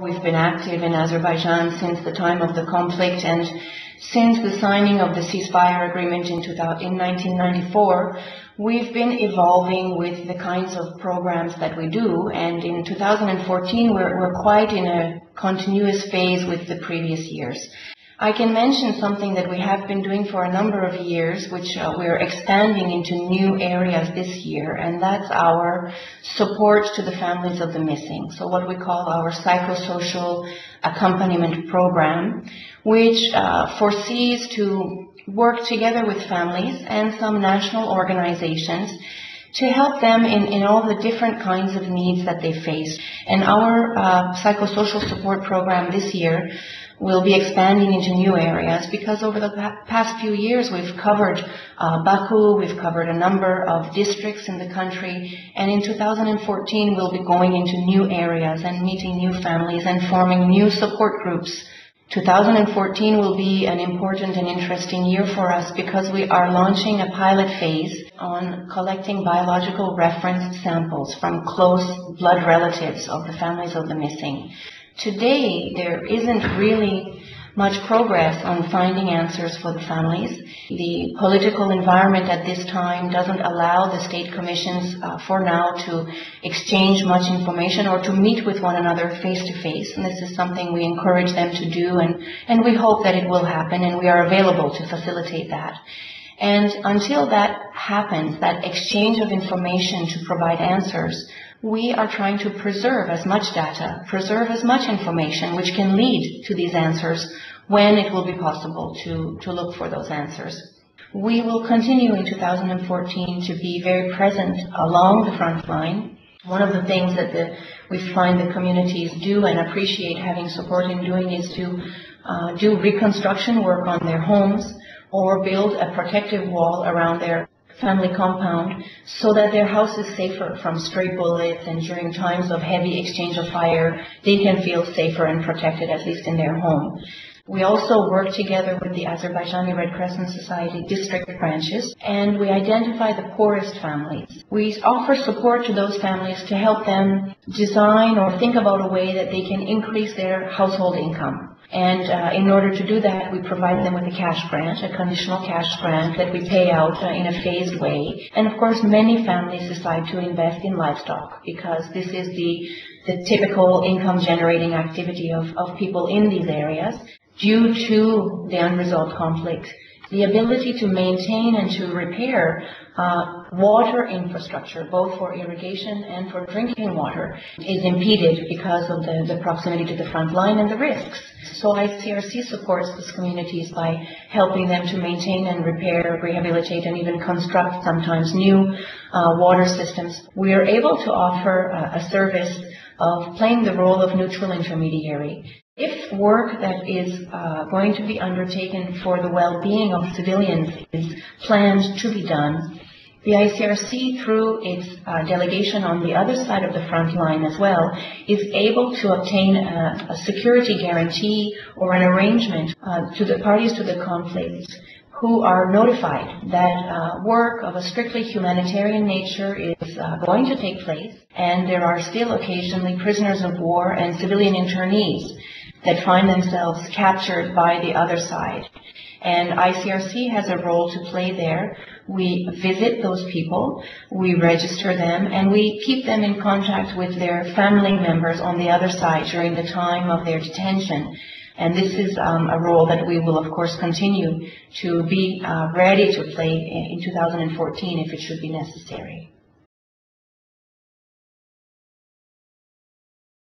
We've been active in Azerbaijan since the time of the conflict, and since the signing of the ceasefire agreement in 1994, we've been evolving with the kinds of programs that we do, and in 2014 we're quite in a continuous phase with the previous years. I can mention something that we have been doing for a number of years, which we're expanding into new areas this year, and that's our support to the families of the missing. So what we call our psychosocial accompaniment program, which foresees to work together with families and some national organizations to help them in all the different kinds of needs that they face. And our psychosocial support program this year will be expanding into new areas because over the past few years we've covered Baku, we've covered a number of districts in the country, and in 2014 we'll be going into new areas and meeting new families and forming new support groups. 2014 will be an important and interesting year for us because we are launching a pilot phase on collecting biological reference samples from close blood relatives of the families of the missing. Today, there isn't really much progress on finding answers for the families. The political environment at this time doesn't allow the state commissions for now to exchange much information or to meet with one another face to face. And this is something we encourage them to do, and we hope that it will happen, and we are available to facilitate that. And until that happens, that exchange of information to provide answers, we are trying to preserve as much data, preserve as much information which can lead to these answers when it will be possible to look for those answers. We will continue in 2014 to be very present along the front line. One of the things that we find the communities do and appreciate having support in doing is to do reconstruction work on their homes or build a protective wall around their family compound so that their house is safer from stray bullets, and during times of heavy exchange of fire they can feel safer and protected, at least in their home. We also work together with the Azerbaijani Red Crescent Society district branches, and we identify the poorest families. We offer support to those families to help them design or think about a way that they can increase their household income. And in order to do that, we provide them with a cash grant, a conditional cash grant that we pay out in a phased way. And of course, many families decide to invest in livestock because this is the typical income generating activity of people in these areas. Due to the unresolved conflict, the ability to maintain and to repair water infrastructure, both for irrigation and for drinking water, is impeded because of the proximity to the front line and the risks. So ICRC supports these communities by helping them to maintain and repair, rehabilitate, and even construct sometimes new water systems. We are able to offer a service of playing the role of neutral intermediary. If work that is going to be undertaken for the well-being of civilians is planned to be done, the ICRC, through its delegation on the other side of the front line as well, is able to obtain a security guarantee or an arrangement to the parties to the conflict who are notified that work of a strictly humanitarian nature is going to take place, and there are still occasionally prisoners of war and civilian internees that find themselves captured by the other side. And ICRC has a role to play there. We visit those people, we register them, and we keep them in contact with their family members on the other side during the time of their detention. And this is a role that we will, of course, continue to be ready to play in 2014 if it should be necessary.